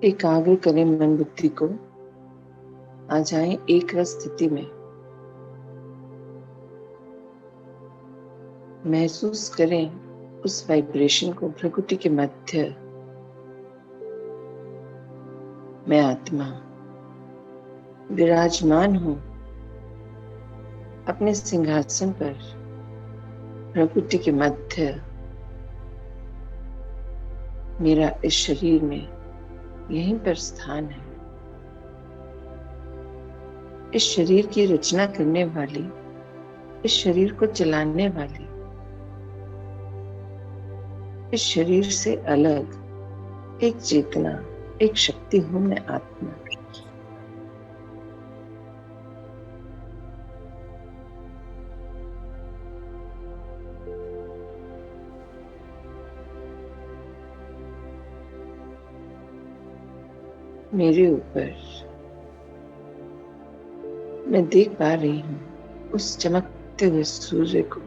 एकाग्र करें मन बुद्धि को, आ जाएं एक रस स्थिति में। महसूस करें उस वाइब्रेशन को प्रकृति के मध्य। मैं आत्मा विराजमान हूं अपने सिंहासन पर, प्रकृति के मध्य। मेरा इस शरीर में यहीं पर स्थान है। इस शरीर की रचना करने वाली, इस शरीर को चलाने वाली, इस शरीर से अलग एक चेतना, एक शक्ति हूं मैं आत्मा। मेरे ऊपर मैं देख पा रही हूं उस चमकते हुए सूर्य को,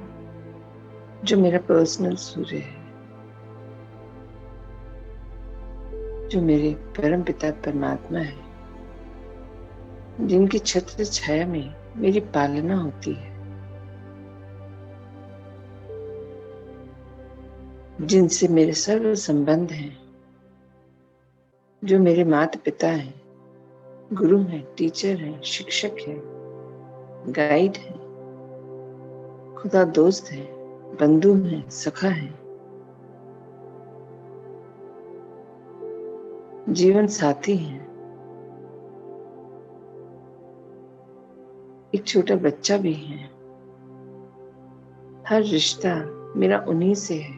जो मेरा पर्सनल सूर्य है, जो मेरे परम पिता परमात्मा है, जिनकी छत्र छाया में मेरी पालना होती है, जिनसे मेरे सर्व संबंध हैं, जो मेरे माता पिता हैं, गुरु हैं, टीचर हैं, शिक्षक हैं, गाइड हैं, खुदा दोस्त हैं, बंधु हैं, सखा हैं, जीवन साथी हैं, एक छोटा बच्चा भी है। हर रिश्ता मेरा उन्हीं से है।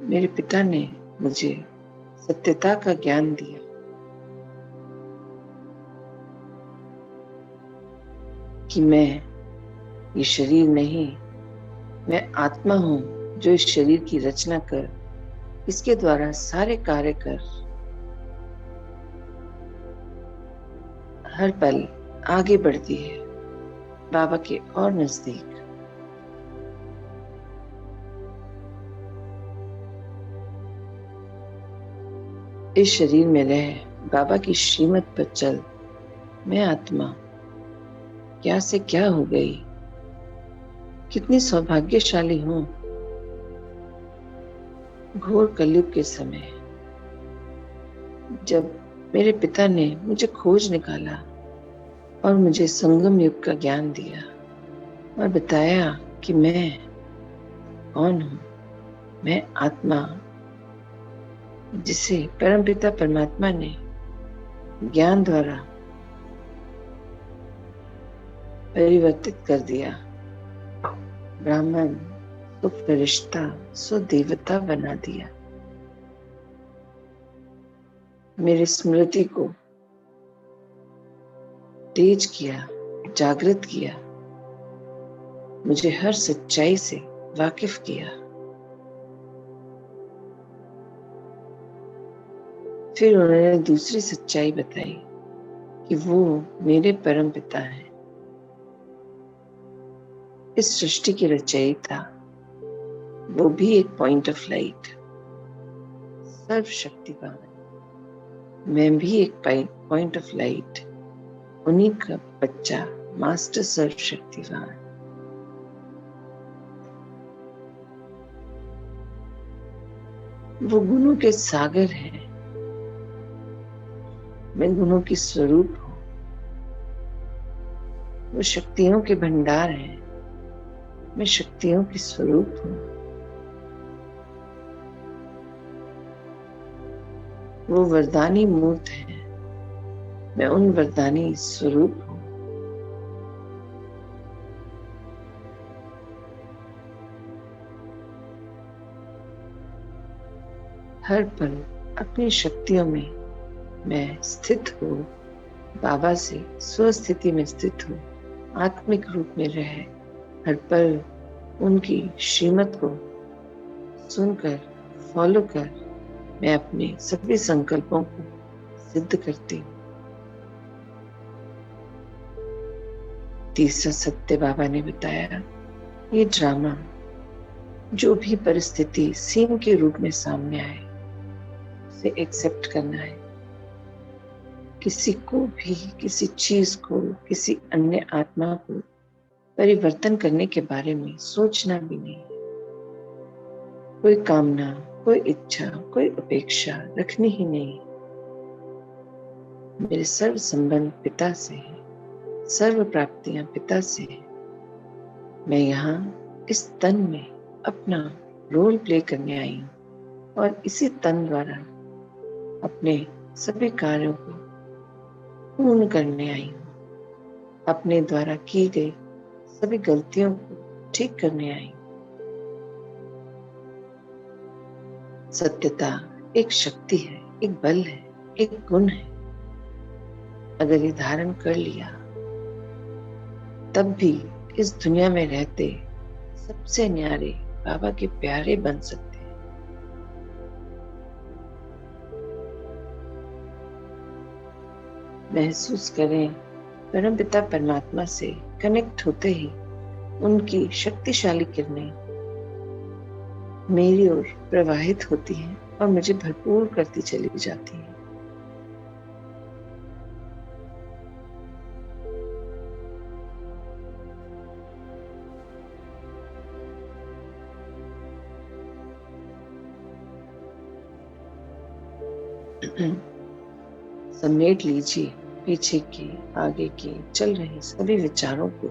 मेरे पिता ने मुझे सत्यता का ज्ञान दिया। कि मैं ये शरीर नहीं, मैं आत्मा हूं, जो इस शरीर की रचना कर, इसके द्वारा सारे कार्य कर, हर पल आगे बढ़ती है बाबा के और नजदीक। इस शरीर में रह बाबा की श्रीमत पर चल। मैं आत्मा क्या से क्या हो गई, कितनी सौभाग्यशाली हूं। घोर कलयुग के समय जब मेरे पिता ने मुझे खोज निकाला और मुझे संगम युग का ज्ञान दिया और बताया कि मैं कौन हूं। मैं आत्मा, जिसे परमपिता परमात्मा ने ज्ञान द्वारा परिवर्तित कर दिया। ब्राह्मण तो फरिश्ता सो देवता बना दिया। मेरी स्मृति को तेज किया, जागृत किया, मुझे हर सच्चाई से वाकिफ किया। फिर उन्होंने दूसरी सच्चाई बताई कि वो मेरे परम पिता हैं, इस सृष्टि के रचयिता। वो भी एक पॉइंट ऑफ लाइट, सर्वशक्तिवान। मैं भी एक पॉइंट ऑफ लाइट, उन्हीं का बच्चा, मास्टर सर्वशक्तिवान। वो गुणों के सागर है, मैं गुणों की स्वरूप हूं। वो शक्तियों के भंडार है, मैं शक्तियों की स्वरूप हूं। वो वरदानी मूर्त है, मैं उन वरदानी स्वरूप हूं। हर पल अपनी शक्तियों में मैं स्थित हूँ। बाबा से स्वस्थिति में स्थित हूँ, आत्मिक रूप में रह हर पल उनकी श्रीमत को सुनकर, फॉलो कर, मैं अपने सभी संकल्पों को सिद्ध करती हूँ। तीसरा सत्य बाबा ने बताया, ये ड्रामा जो भी परिस्थिति सीन के रूप में सामने आए उसे एक्सेप्ट करना है। किसी को भी, किसी चीज को, किसी अन्य आत्मा को परिवर्तन करने के बारे में सोचना भी नहीं। कोई कामना, कोई इच्छा, कोई अपेक्षा रखनी ही नहीं। मेरे सर्व संबंध पिता से है, सर्व प्राप्तियां पिता से है। मैं यहाँ इस तन में अपना रोल प्ले करने आई हूँ और इसी तन द्वारा अपने सभी कार्यों को पूर्ण करने आई हूँ। अपने द्वारा की गई सभी गलतियों को ठीक करने आई हूँ। सत्यता एक शक्ति है, एक बल है, एक गुण है। अगर ये धारण कर लिया तब भी इस दुनिया में रहते सबसे न्यारे बाबा के प्यारे बन सकते हैं। महसूस करें, परमपिता परमात्मा से कनेक्ट होते ही उनकी शक्तिशाली किरणें मेरी ओर प्रवाहित होती हैं और मुझे भरपूर करती चली जाती हैं। समेट लीजिए पीछे के, आगे के चल रहे सभी विचारों को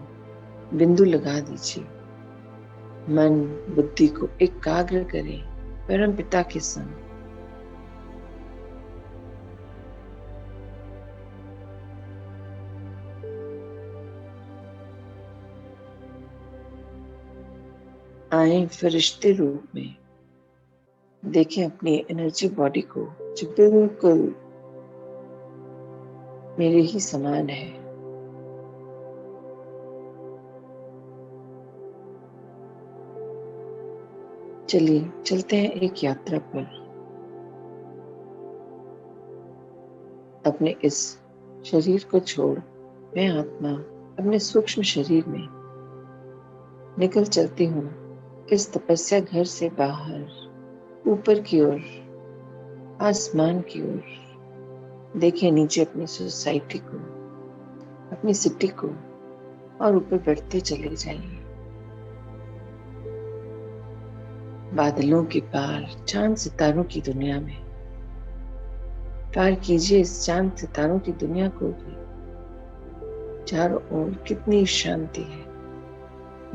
बिंदु लगा दीजिए। मन बुद्धि को एकाग्र करें परम पिता के संग। आए फरिश्ते रूप में, देखें अपनी एनर्जी बॉडी को जो बिल्कुल मेरे ही समान है। चलिए चलते हैं एक यात्रा पर। अपने इस शरीर को छोड़ मैं आत्मा अपने सूक्ष्म शरीर में निकल चलती हूँ इस तपस्या घर से बाहर, ऊपर की ओर, आसमान की ओर। देखें नीचे अपनी सोसाइटी को, अपनी सिटी को और ऊपर बढ़ते चले जाइए। बादलों के पार चांद सितारों की दुनिया में पार कीजिए इस चांद सितारों की दुनिया को भी। चारों ओर कितनी शांति है।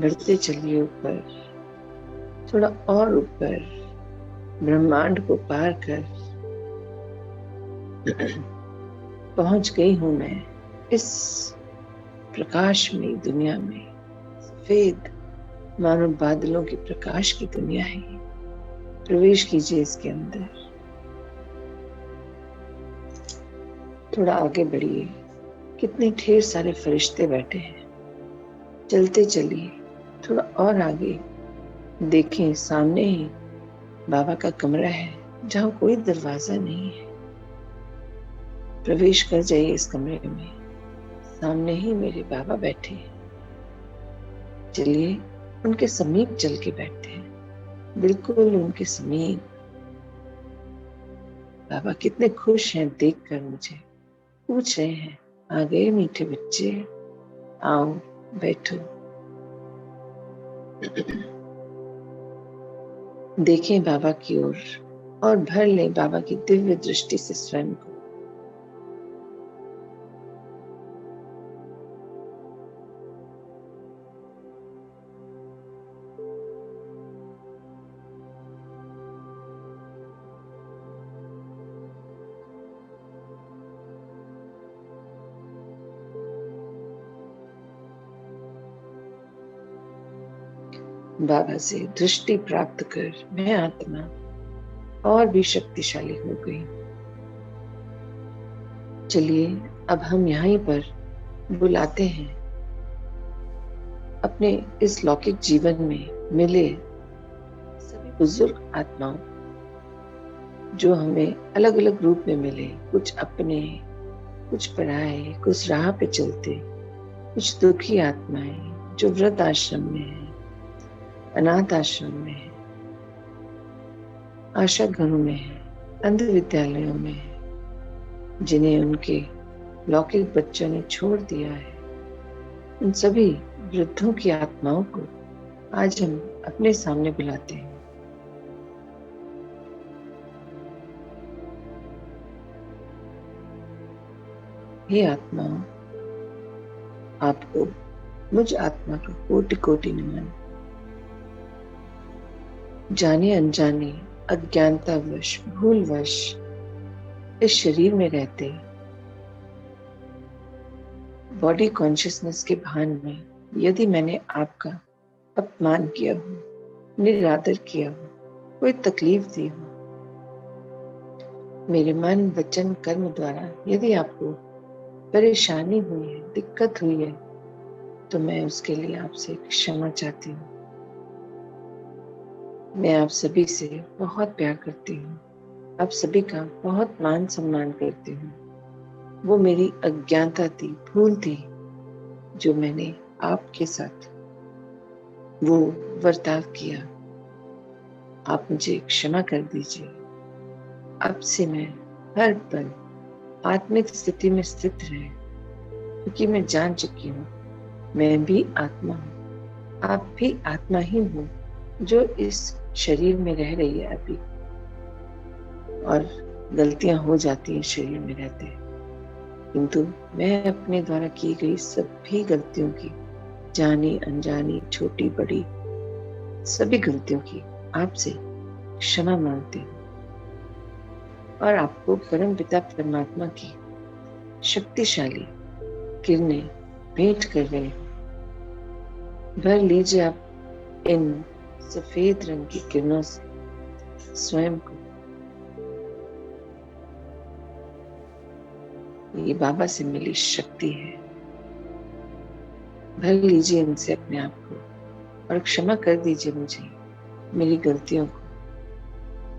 बढ़ते चलिए ऊपर, थोड़ा और ऊपर, ब्रह्मांड को पार कर पहुंच गई हूं मैं इस प्रकाशमयी दुनिया में। सफेद मानो बादलों के प्रकाश की दुनिया है। प्रवेश कीजिए इसके अंदर। थोड़ा आगे बढ़िए, कितने ढेर सारे फरिश्ते बैठे हैं। चलते चलिए थोड़ा और आगे, देखें सामने ही बाबा का कमरा है जहां कोई दरवाजा नहीं है। प्रवेश कर जाइए इस कमरे में। सामने ही मेरे बाबा बैठे हैं। चलिए उनके समीप चल के बैठते हैं, बिल्कुल उनके समीप। बाबा कितने खुश हैं देखकर मुझे। पूछ रहे हैं, आ गए मीठे बच्चे, आओ बैठो। देखें बाबा की ओर और भर लें बाबा की दिव्य दृष्टि से स्वयं को। बाबा से दृष्टि प्राप्त कर मैं आत्मा और भी शक्तिशाली हो गई। चलिए अब हम यहीं पर बुलाते हैं अपने इस लौकिक जीवन में मिले सभी बुजुर्ग आत्माओं जो हमें अलग अलग रूप में मिले। कुछ अपने, कुछ पराए, कुछ राह पे चलते, कुछ दुखी आत्माएं जो वृद्ध आश्रम में है, अनाथ आश्रम में है, आशा घरों में है, अंध विद्यालयों में है, जिन्हें उनके लौकिक बच्चों ने छोड़ दिया है। उन सभी वृद्धों की आत्माओं को आज हम अपने सामने बुलाते हैं। हे आत्माओं, आपको मुझ आत्मा का कोटि कोटि नमन। जाने अनजाने, अज्ञानतावश, भूलवश इस शरीर में रहते बॉडी कॉन्शियसनेस के भान में यदि मैंने आपका अपमान किया हो, निरादर किया हो, कोई तकलीफ दी हो, मेरे मन वचन कर्म द्वारा यदि आपको परेशानी हुई है, दिक्कत हुई है, तो मैं उसके लिए आपसे क्षमा चाहती हूँ। मैं आप सभी से बहुत प्यार करती हूँ, आप सभी का बहुत मान सम्मान करती हूँ। वो मेरी अज्ञानता थी, भूल थी, जो मैंने आपके साथ वो बर्ताव किया। आप मुझे क्षमा कर दीजिए। अब से मैं हर पल आत्मिक स्थिति में स्थित रहे, क्योंकि मैं जान चुकी हूँ मैं भी आत्मा हूँ, आप भी आत्मा ही हो जो इस शरीर में रह रही है अभी। और गलतियां हो जाती हैं शरीर में रहते, किंतु मैं अपने द्वारा की गई सभी गलतियों की, जानी अनजानी, छोटी बड़ी, सभी गलतियों की आपसे क्षमा मांगती हूँ। और आपको परम पिता परमात्मा की शक्तिशाली किरणें भेंट कर रहे हूँ। भर लीजिए आप इन सफेद रंग की किरणों से स्वयं को। ये बाबा से मिली शक्ति है। भर लीजिए इनसे अपने आप को और क्षमा कर दीजिए मुझे मेरी गलतियों को,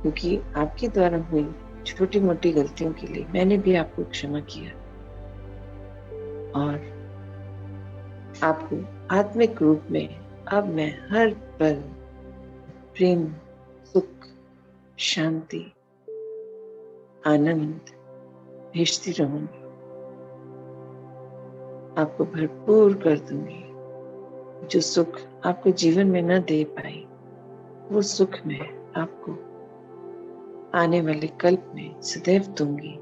क्योंकि आपके द्वारा हुई छोटी मोटी गलतियों के लिए मैंने भी आपको क्षमा किया। और आपको आत्मिक रूप में अब मैं हर पल प्रेम, सुख, शांति, आनंद भेजती रहूंगी। आपको भरपूर कर दूंगी। जो सुख आपको जीवन में न दे पाई, वो सुख मैं आपको आने वाले कल्प में सदैव दूंगी।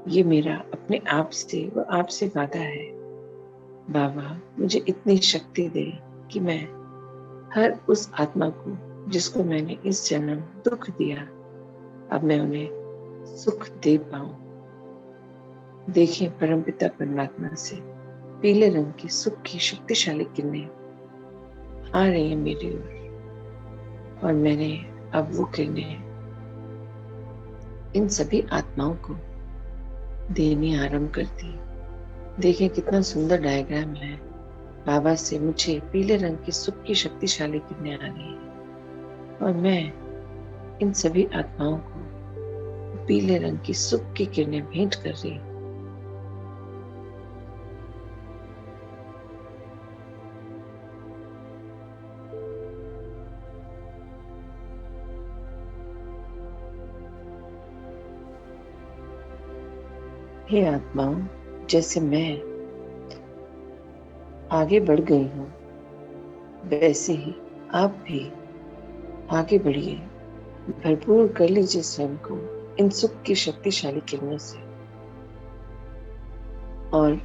ये मेरा अपने आप से व आपसे वादा है। बाबा मुझे इतनी शक्ति दे कि मैं हर उस आत्मा को जिसको मैंने इस जन्म दुख दिया, अब मैं उन्हें सुख दे पाऊं। देखें परमपिता परमात्मा से पीले रंग की सुख की शक्तिशाली किरणें आ रही है मेरी ओर, और मैंने अब वो किरणें इन सभी आत्माओं को देनी आरंभ कर दी। देखें कितना सुंदर डायग्राम है। बाबा से मुझे पीले रंग की सुख की शक्तिशाली किरणें आ रही है, और मैं इन सभी आत्माओं को पीले रंग की सुख की किरणें भेंट कर रही हूँ। हे आत्माओं, जैसे मैं आगे बढ़ गई हूँ, वैसे ही आप भी आगे बढ़िए। भरपूर कर लीजिए स्वयं को इन सुख की शक्तिशाली किरणों से। और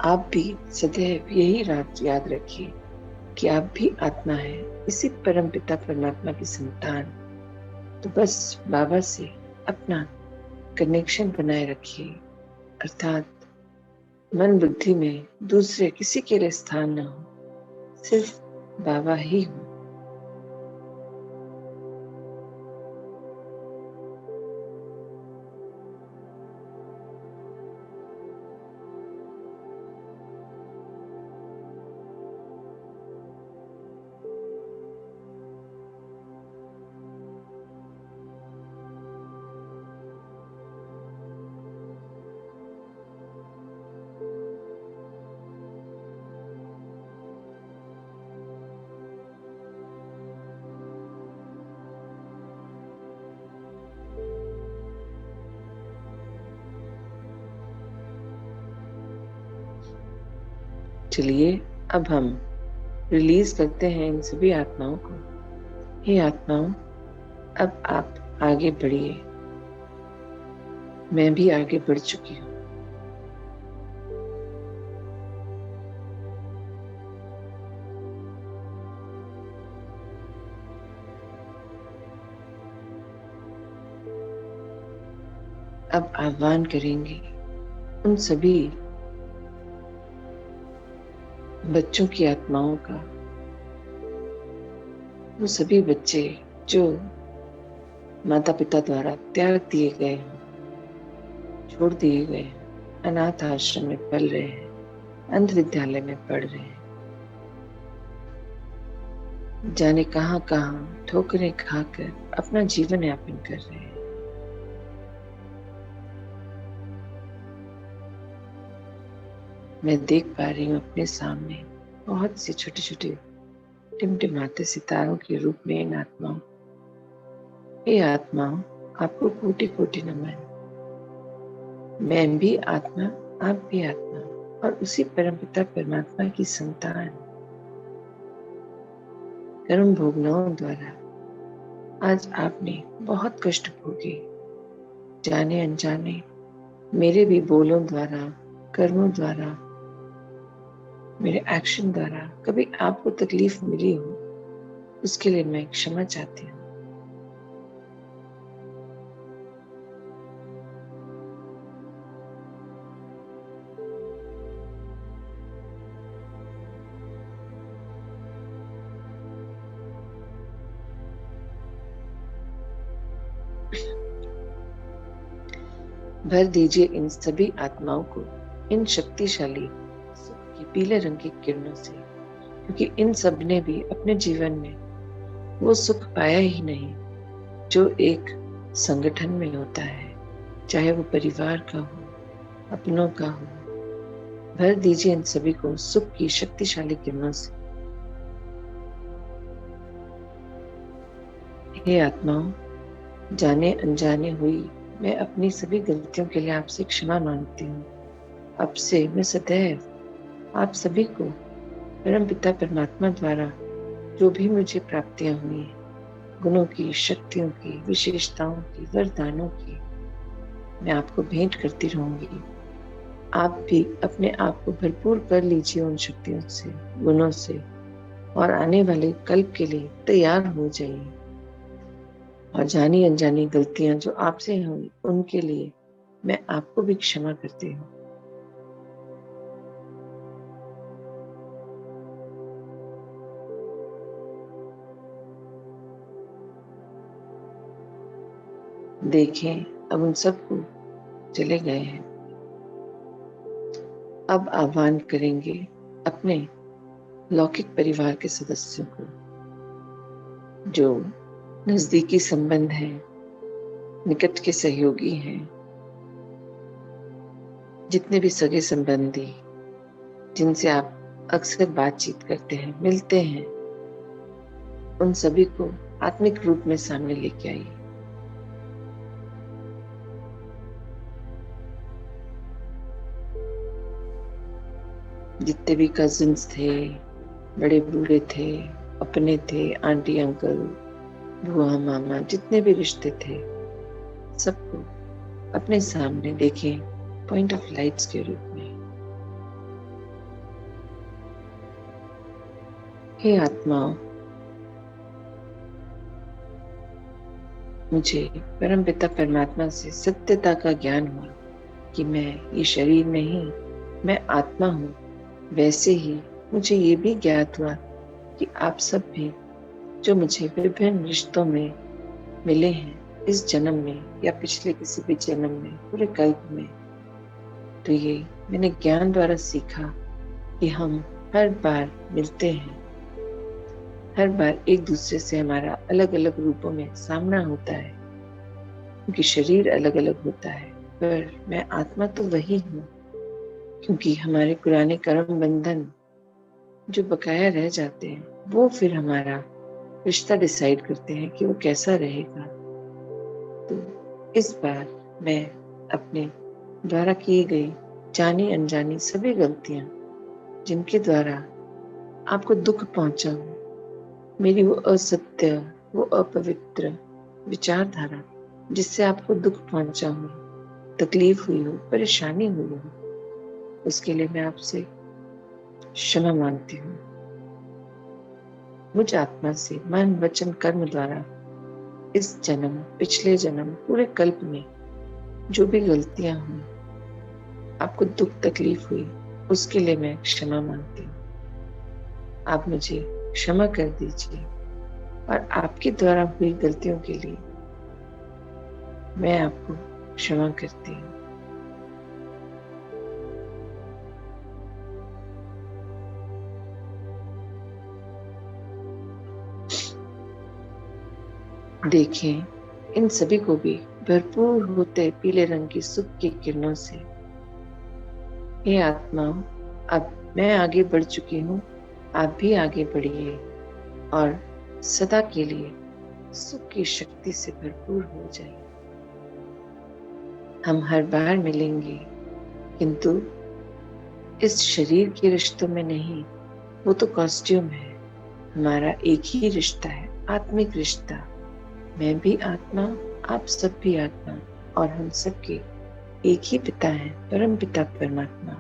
आप भी सदैव यही रात याद रखिए कि आप भी आत्मा है, इसी परम पिता परमात्मा की संतान। तो बस बाबा से अपना कनेक्शन बनाए रखिए, अर्थात मन बुद्धि में दूसरे किसी के लिए स्थान न हो, सिर्फ बाबा ही हो। चलिए अब हम रिलीज करते हैं इन सभी आत्माओं को। हे आत्माओं, अब आप आगे बढ़िए। मैं भी आगे बढ़ चुकी हूँ। अब आह्वान करेंगे उन सभी बच्चों की आत्माओं का, वो सभी बच्चे जो माता पिता द्वारा त्याग दिए गए हैं, छोड़ दिए गए हैं, अनाथ आश्रम में पल रहे हैं, अंध विद्यालय में पढ़ रहे हैं, जाने कहां कहां ठोकरें खाकर अपना जीवन यापन कर रहे हैं। मैं देख पा रही हूँ अपने सामने बहुत सी छोटे छोटे टिमटिमाते सितारों के रूप में इन आत्माओं। ये आत्माओं, आपको कोटि कोटि नमन। मैं भी आत्मा, आप भी आत्मा, और उसी परमपिता परमात्मा की संतान। कर्म भोगनाओं द्वारा आज आपने बहुत कष्ट भोगे, जाने अनजाने मेरे भी बोलों द्वारा, कर्मों द्वारा, मेरे एक्शन द्वारा कभी आपको तकलीफ मिली हो, उसके लिए मैं क्षमा चाहती हूँ। भर दीजिए इन सभी आत्माओं को इन शक्तिशाली सुख की पीले रंग की किरणों से, क्योंकि इन सब ने भी अपने जीवन में वो सुख पाया ही नहीं जो एक संगठन में होता है, चाहे वो परिवार का हो, अपनों का हो। भर दीजिए इन सभी को सुख की शक्तिशाली किरणों से। हे आत्माओं, जाने अनजाने हुई मैं अपनी सभी गलतियों के लिए आपसे क्षमा मांगती हूँ। अब से मैं सदैव आप सभी को परम पिता परमात्मा द्वारा जो भी मुझे प्राप्तियां हुई, गुणों की, शक्तियों की, विशेषताओं की, वरदानों की, मैं आपको भेंट करती रहूंगी। आप भी अपने आप को भरपूर कर लीजिए उन शक्तियों से, गुणों से, और आने वाले कल्प के लिए तैयार हो जाइए। और जानी अनजानी गलतियां जो आपसे हुई, उनके लिए मैं आपको भी क्षमा करती हूँ। देखें, अब उन सबको चले गए हैं। अब आह्वान करेंगे अपने लौकिक परिवार के सदस्यों को, जो नजदीकी संबंध हैं, निकट के सहयोगी हैं, जितने भी सगे संबंधी जिनसे आप अक्सर बातचीत करते हैं, मिलते हैं, उन सभी को आत्मिक रूप में सामने लेके आइए। जितने भी कजिन्स थे, बड़े बूढ़े थे, अपने थे, आंटी अंकल, बुआ मामा, जितने भी रिश्ते थे, सबको अपने सामने देखें पॉइंट ऑफ लाइट्स के रूप में। हे आत्माओं, मुझे परम पिता परमात्मा से सत्यता का ज्ञान हुआ कि मैं ये शरीर नहीं, मैं आत्मा हूँ। वैसे ही मुझे ये भी ज्ञात हुआ कि आप सब भी जो मुझे विभिन्न रिश्तों में मिले हैं, इस जन्म में या पिछले किसी भी जन्म में, पूरे कल्प में, तो ये मैंने ज्ञान द्वारा सीखा कि हम हर बार मिलते हैं, हर बार एक दूसरे से हमारा अलग अलग रूपों में सामना होता है, क्योंकि शरीर अलग अलग होता है, पर मैं आत्मा तो वही हूँ। क्योंकि हमारे पुराने कर्म बंधन जो बकाया रह जाते हैं, वो फिर हमारा रिश्ता डिसाइड करते हैं कि वो कैसा रहेगा। तो इस बार मैं अपने द्वारा की गई जानी अनजानी सभी गलतियां जिनके द्वारा आपको दुख पहुंचा हो, मेरी वो असत्य, वो अपवित्र विचारधारा जिससे आपको दुख पहुंचा हो, तकलीफ हुई हो, परेशानी हुई हो, उसके लिए मैं आपसे क्षमा मांगती हूँ। मुझ आत्मा से मन वचन कर्म द्वारा इस जन्म, पिछले जन्म, पूरे कल्प में जो भी गलतियां हुई, आपको दुख तकलीफ हुई, उसके लिए मैं क्षमा मांगती हूँ। आप मुझे क्षमा कर दीजिए और आपके द्वारा हुई गलतियों के लिए मैं आपको क्षमा करती हूँ। देखें इन सभी को भी भरपूर होते पीले रंग की सुख की किरणों से। हे आत्मा, अब मैं आगे बढ़ चुकी हूँ, आप भी आगे बढ़िए और सदा के लिए सुख की शक्ति से भरपूर हो जाइए। हम हर बार मिलेंगे, किंतु इस शरीर के रिश्तों में नहीं, वो तो कॉस्ट्यूम है। हमारा एक ही रिश्ता है, आत्मिक रिश्ता। मैं भी आत्मा, आप सब भी आत्मा, और हम सबके एक ही पिता है, परम पिता परमात्मा।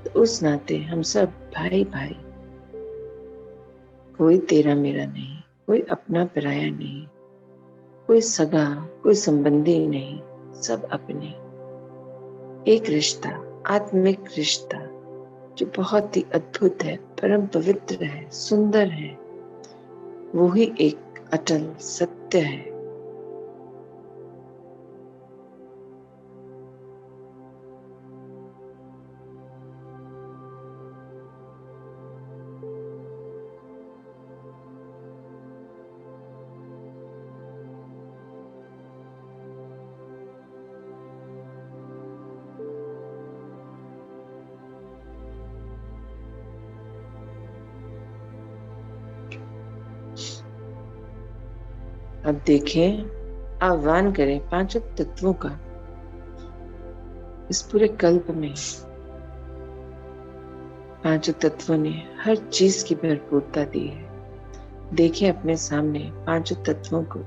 तो उस नाते हम सब भाई भाई, कोई तेरा मेरा नहीं, कोई अपना पराया नहीं, कोई सगा, कोई संबंधी नहीं, सब अपने। एक रिश्ता, आत्मिक रिश्ता जो बहुत ही अद्भुत है, परम पवित्र है, सुंदर है। वो ही एक अटल सत्य है। अब देखें, आह्वान करें पांचों तत्वों का। इस पूरे कल्प में पांचों तत्वों ने हर चीज की भरपूरता दी है। देखें अपने सामने पांचों तत्वों को।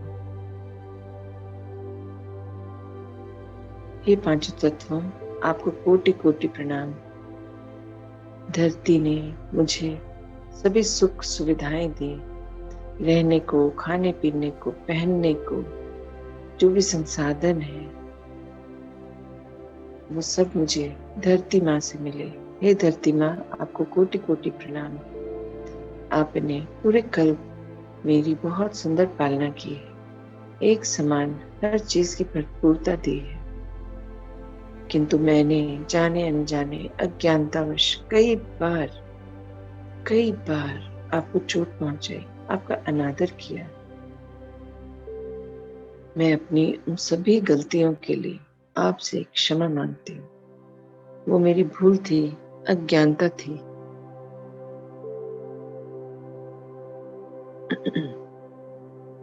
ये पांचों तत्वों, आपको कोटि कोटि प्रणाम। धरती ने मुझे सभी सुख सुविधाएं दी, रहने को, खाने पीने को, पहनने को, जो भी संसाधन है वो सब मुझे धरती माँ से मिले। हे धरती माँ, आपको कोटि कोटि प्रणाम। आपने पूरे कल्प मेरी बहुत सुंदर पालना की है, एक समान हर चीज की भरपूरता दी है। किंतु मैंने जाने अनजाने अज्ञानतावश कई बार आपको चोट पहुंचाई, आपका अनादर किया। मैं अपनी उन सभी गलतियों के लिए आपसे क्षमा मांगती हूँ। वो मेरी भूल थी, अज्ञानता थी।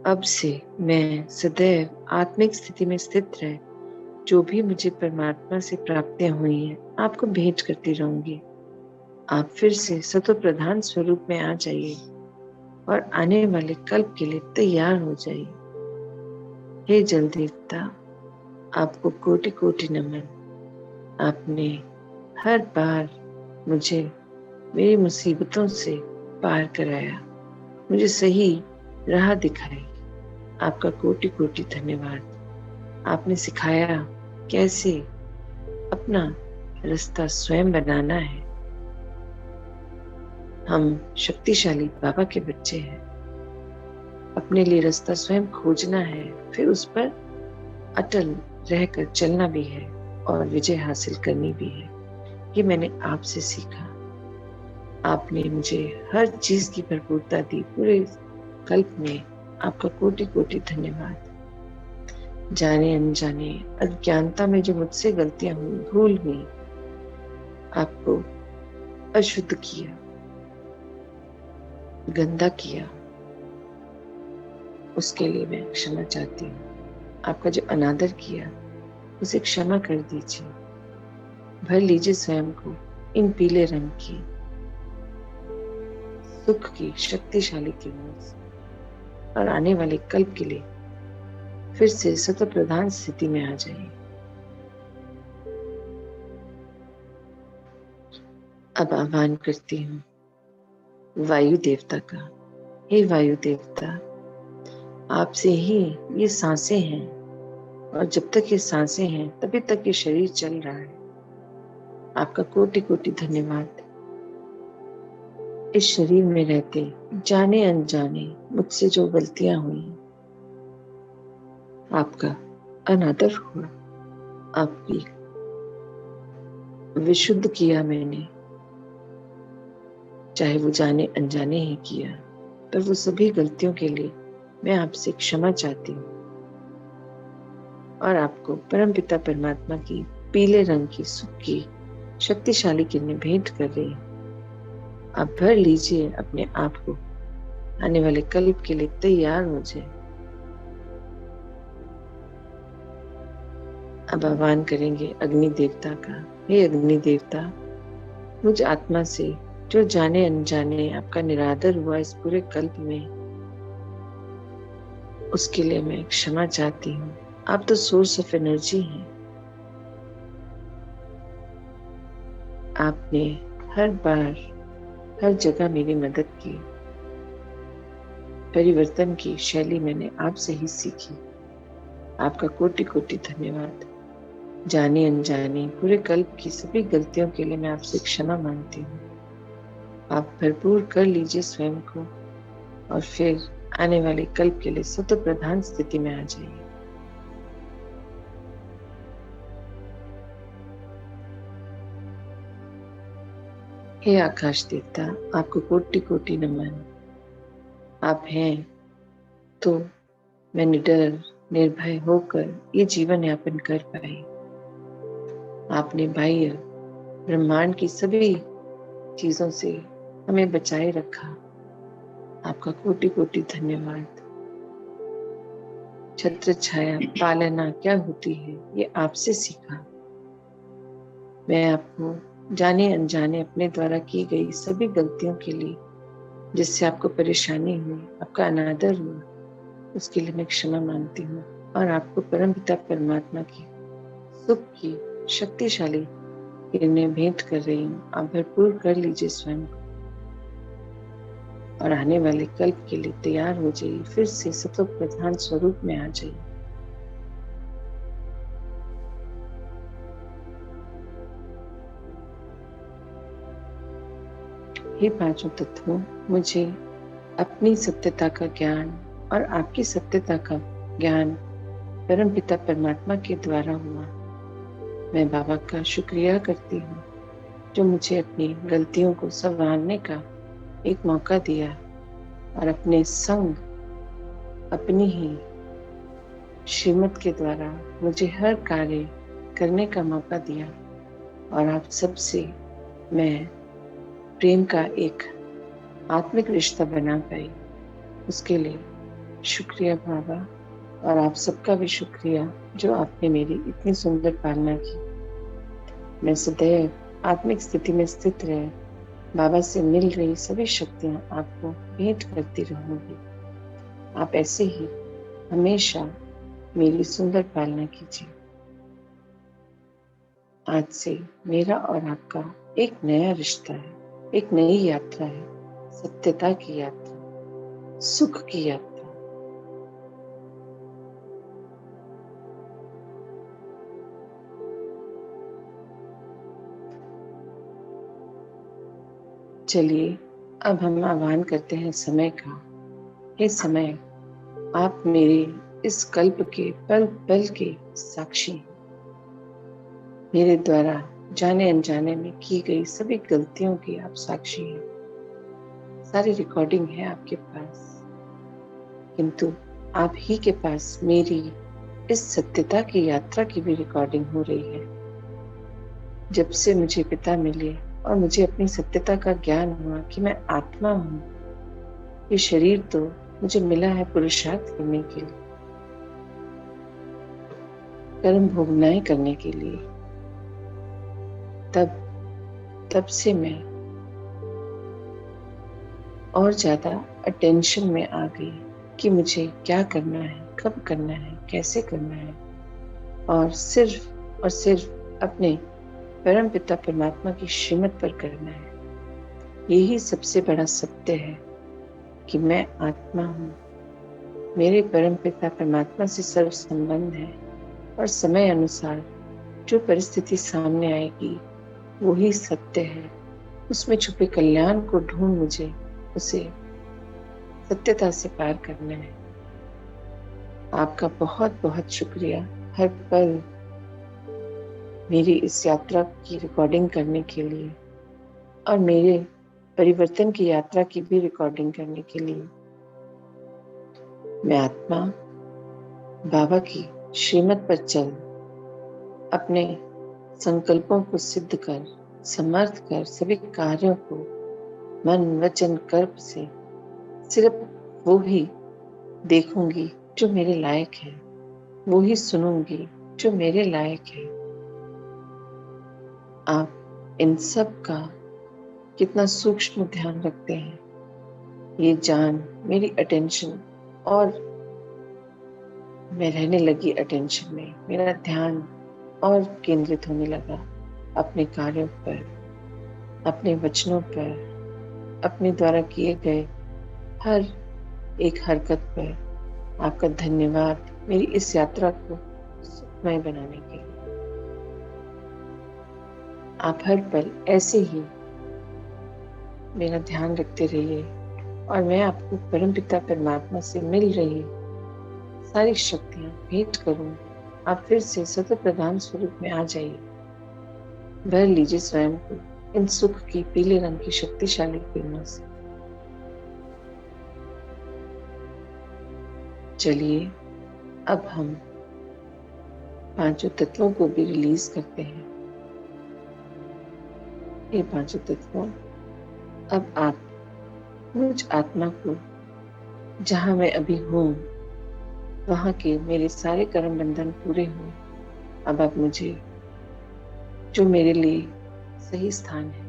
अब से मैं सदैव आत्मिक स्थिति में स्थित रह, जो भी मुझे परमात्मा से प्राप्तियां हुई हैं, आपको भेंट करती रहूंगी। आप फिर से सतो प्रधान स्वरूप में आ जाइए और आने वाले कल्प के लिए तैयार हो जाइए। हे जल देवता, आपको कोटि कोटि नमन। आपने हर बार मुझे मेरी मुसीबतों से पार कराया, मुझे सही राह दिखाई। आपका कोटि कोटि धन्यवाद। आपने सिखाया कैसे अपना रास्ता स्वयं बनाना है। हम शक्तिशाली बाबा के बच्चे हैं। अपने लिए रास्ता स्वयं खोजना है, फिर उस पर अटल रहकर चलना भी है और विजय हासिल करनी भी है। ये मैंने आपसे सीखा। आपने मुझे हर चीज की भरपूरता दी पूरे कल्प में। आपका कोटि कोटि धन्यवाद। जाने अनजाने अज्ञानता में जो मुझसे गलतियां हुई, भूल हुई, आपको अशुद्ध किया, गंदा किया, उसके लिए मैं क्षमा चाहती हूँ। आपका जो अनादर किया उसे क्षमा कर दीजिए। भर लीजिए स्वयं को इन पीले रंग की सुख की शक्तिशाली किरणों से और आने वाले कल्प के लिए फिर से सत्व प्रधान स्थिति में आ जाइए। अब आह्वान करती हूँ वायु देवता का। हे वायु देवता, आपसे ही ये सांसें हैं और जब तक ये सांसें हैं तभी तक ये शरीर चल रहा है। आपका कोटि कोटि धन्यवाद। इस शरीर में रहते जाने अनजाने मुझसे जो गलतियां हुई, आपका अनादर हुआ, आपकी विशुद्ध किया मैंने, चाहे वो जाने अनजाने ही किया, पर वो सभी गलतियों के लिए मैं आपसे क्षमा चाहती हूँ और आपको परमपिता परमात्मा की पीले रंग की सुख की शक्तिशाली किरणें भेंट कर रही हूँ। आप भर लीजिए अपने आप को, आने वाले कल्प के लिए तैयार हो जाए। अब आह्वान करेंगे अग्नि देवता का। हे अग्नि देवता, मुझ आत्मा से जो जाने अनजाने आपका निरादर हुआ इस पूरे कल्प में, उसके लिए मैं क्षमा चाहती हूँ। आप तो सोर्स ऑफ एनर्जी हैं। आपने हर बार हर जगह मेरी मदद की। परिवर्तन की शैली मैंने आपसे ही सीखी। आपका कोटि कोटि धन्यवाद। जाने अनजाने पूरे कल्प की सभी गलतियों के लिए मैं आपसे क्षमा मांगती हूँ। आप भरपूर कर लीजिए स्वयं को और फिर आने वाले कल्प के लिए सत्व प्रधान स्थिति में आ जाइए। हे आकाश देवता, आपको कोटि कोटि नमन। आप हैं तो मैं निडर निर्भय होकर ये जीवन यापन कर पाई। आपने बाह्य ब्रह्मांड की सभी चीजों से हमें बचाए रखा। आपका कोटि कोटि धन्यवाद। छत्र छाया पालना क्या होती है ये आपसे सीखा। मैं आपको जाने अनजाने अपने द्वारा की गई सभी गलतियों के लिए, जिससे आपको परेशानी हुई, आपका अनादर हुआ, उसके लिए मैं क्षमा मांगती हूँ और आपको परमपिता परमात्मा की सुख की शक्तिशाली किरणें भेंट कर रही हूँ। आप भरपूर कर लीजिए स्वयं को और आने वाले कल्प के लिए तैयार हो जाइए। फिर से सत्व प्रधान स्वरूप में आ जाइए। हे पांचों तत्वों, मुझे अपनी सत्यता का ज्ञान और आपकी सत्यता का ज्ञान परमपिता परमात्मा के द्वारा हुआ। मैं बाबा का शुक्रिया करती हूँ जो मुझे अपनी गलतियों को संवारने का एक मौका दिया और अपने संग अपनी ही श्रीमत के द्वारा मुझे हर कार्य करने का मौका दिया और आप सबसे मैं प्रेम का एक आत्मिक रिश्ता बना पाई। उसके लिए शुक्रिया बाबा, और आप सबका भी शुक्रिया जो आपने मेरी इतनी सुंदर पालना की। मैं सदैव आत्मिक स्थिति में स्थित रहे बाबा से मिल रही सभी शक्तियां आपको भेंट करती रहूंगी। आप ऐसे ही हमेशा मेरी सुंदर पालना कीजिए। आज से मेरा और आपका एक नया रिश्ता है, एक नई यात्रा है, सत्यता की यात्रा, सुख की यात्रा। चलिए अब हम आह्वान करते हैं समय का। हे समय, आप मेरे इस कल्प के पल पल के साक्षी हैं। मेरे द्वारा जाने अनजाने में की गई सभी गलतियों की आप साक्षी हैं। सारी रिकॉर्डिंग है आपके पास, किंतु आप ही के पास मेरी इस सत्यता की यात्रा की भी रिकॉर्डिंग हो रही है। जब से मुझे पिता मिले और मुझे अपनी सत्यता का ज्ञान हुआ कि मैं आत्मा हूँ, ये शरीर तो मुझे मिला है पुरुषार्थ करने के लिए, कर्म भोगनाएं करने के लिए, तब तब से मैं और ज्यादा अटेंशन में आ गई कि मुझे क्या करना है, कब करना है, कैसे करना है, और सिर्फ अपने परम पिता परमात्मा की श्रीमत पर करना है। यही सबसे बड़ा सत्य है कि मैं आत्मा हूँ, मेरे परम पिता परमात्मा से सर्व संबंध है, और समय अनुसार जो परिस्थिति सामने आएगी वो ही सत्य है। उसमें छुपे कल्याण को ढूंढ मुझे उसे सत्यता से पार करना है। आपका बहुत बहुत शुक्रिया हर पल मेरी इस यात्रा की रिकॉर्डिंग करने के लिए, और मेरे परिवर्तन की यात्रा की भी रिकॉर्डिंग करने के लिए। मैं आत्मा बाबा की श्रीमत पर चल अपने संकल्पों को सिद्ध कर, समर्थ कर, सभी कार्यों को मन वचन कर्म से सिर्फ वो ही देखूंगी जो मेरे लायक है, वो ही सुनूंगी जो मेरे लायक है। आप इन सब का कितना सूक्ष्म ध्यान रखते हैं, ये जान मेरी अटेंशन, और मैं रहने लगी अटेंशन में। मेरा ध्यान और केंद्रित होने लगा अपने कार्यों पर, अपने वचनों पर, अपने द्वारा किए गए हर एक हरकत पर। आपका धन्यवाद मेरी इस यात्रा को सुखमय बनाने के लिए। आप हर पल ऐसे ही मेरा ध्यान रखते रहिए, और मैं आपको परमपिता परमात्मा से मिल रही सारी शक्तियां भेंट करूं। आप फिर से सतत प्रधान स्वरूप में आ जाइए, भर लीजिए स्वयं को इन सुख की पीले रंग की शक्तिशाली किरणों से। चलिए अब हम पांचों तत्वों को भी रिलीज करते हैं। ये पांचों तत्वों, अब आप मुझ आत्मा को जहां मैं अभी हूं वहां के मेरे सारे कर्म बंधन पूरे हुए। अब आप मुझे जो मेरे लिए सही स्थान है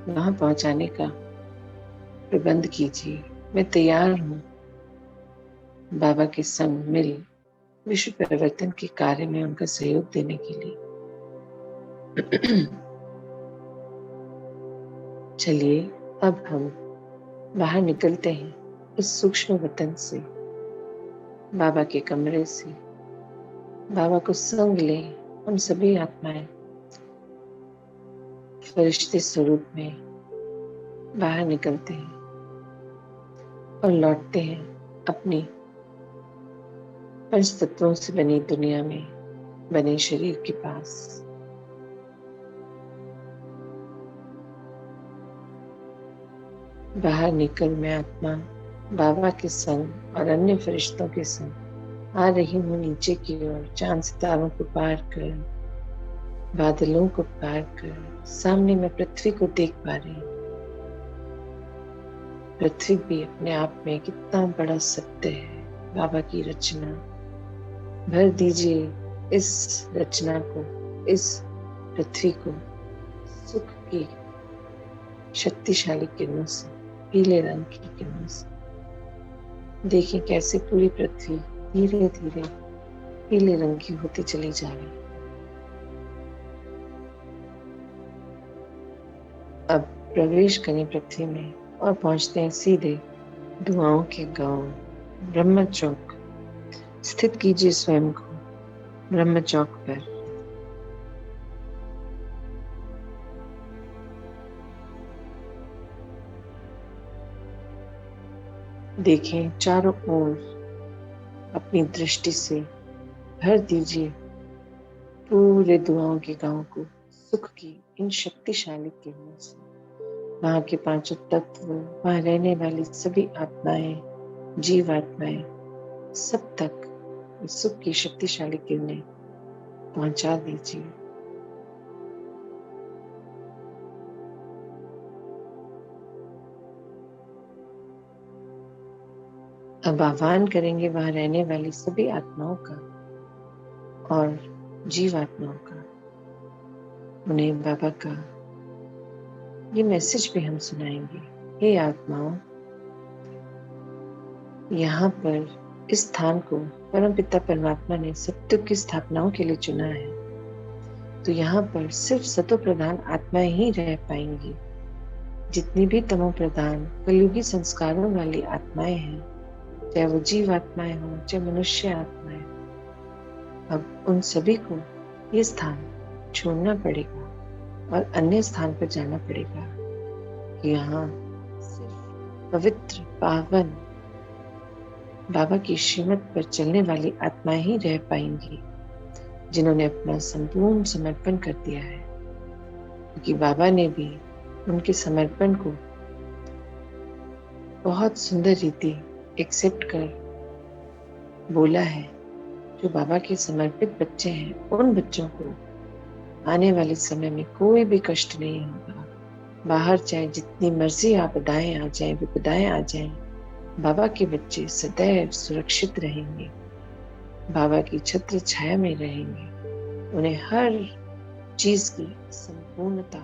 वहां पहुंचाने का प्रबंध कीजिए। मैं तैयार हूं बाबा के संग मिल विश्व परिवर्तन के कार्य में उनका सहयोग देने के लिए। चलिए अब हम बाहर निकलते हैं इस सूक्ष्म वतन से, बाबा के कमरे से। बाबा को संग लें हम सभी आत्माएं फरिश्ते स्वरूप में बाहर निकलते हैं और लौटते हैं अपनी पंच तत्वों से बनी दुनिया में बने शरीर के पास। बाहर निकल मैं आत्मा बाबा के संग और अन्य फरिश्तों के संग आ रही हूँ नीचे की ओर, चांद सितारों को पार कर, बादलों को पार कर। सामने मैं पृथ्वी को देख पा रही हूँ। पृथ्वी भी अपने आप में कितना बड़ा सत्य है, बाबा की रचना। भर दीजिए इस रचना को, इस पृथ्वी को सुख की शक्तिशाली किरणों से, पीले रंग की किरणों से। देखिए कैसे पूरी पृथ्वी धीरे धीरे पीले रंग की होती चली जा रही है। अब प्रवेश करें पृथ्वी में और पहुंचते हैं सीधे दुआओं के गांव ब्रह्म चौक। स्थित कीजिए स्वयं को ब्रह्म चौक पर। देखें चारों ओर अपनी दृष्टि से भर दीजिए पूरे दुआओं के गांव को सुख की इन शक्तिशाली किरणों से। वहां के पांचों तत्व, वहां रहने वाली सभी आत्माएं, जीवात्माएं, सब तक सुख की शक्तिशाली किरणें पहुंचा दीजिए। अब आह्वान करेंगे वहां रहने वाली सभी आत्माओं का और जीवात्माओं का, उन्हें बाबा का ये मैसेज भी हम सुनाएंगे। हे आत्माओं, यहाँ पर इस स्थान को परमपिता परमात्मा ने सत्युग की स्थापनाओं के लिए चुना है। तो यहाँ पर सिर्फ सतो प्रधान आत्माएं ही रह पाएंगी। जितनी भी तमो प्रधान कलयुगी संस्कारों वाली आत्माएं हैं, चाहे वो जीव आत्माएं हो, चाहे मनुष्य आत्माएं, अब उन सभी को ये स्थान छोड़ना पड़ेगा और अन्य स्थान पर जाना पड़ेगा। यहाँ सिर्फ पवित्र पावन बाबा की श्रीमत पर चलने वाली आत्माएं ही रह पाएंगी, जिन्होंने अपना संपूर्ण समर्पण कर दिया है। क्योंकि बाबा ने भी उनके समर्पण को बहुत सुंदर रीति एक्सेप्ट कर बोला है। जो बाबा के समर्पित बच्चे हैं, उन बच्चों को आने वाले समय में कोई भी कष्ट नहीं होगा। बाहर चाहे जितनी मर्जी आपदाएं आ जाएं, विपदाएं आ जाएं, बाबा के बच्चे सदैव सुरक्षित रहेंगे, बाबा की छत्र छाया में रहेंगे। उन्हें हर चीज की संपूर्णता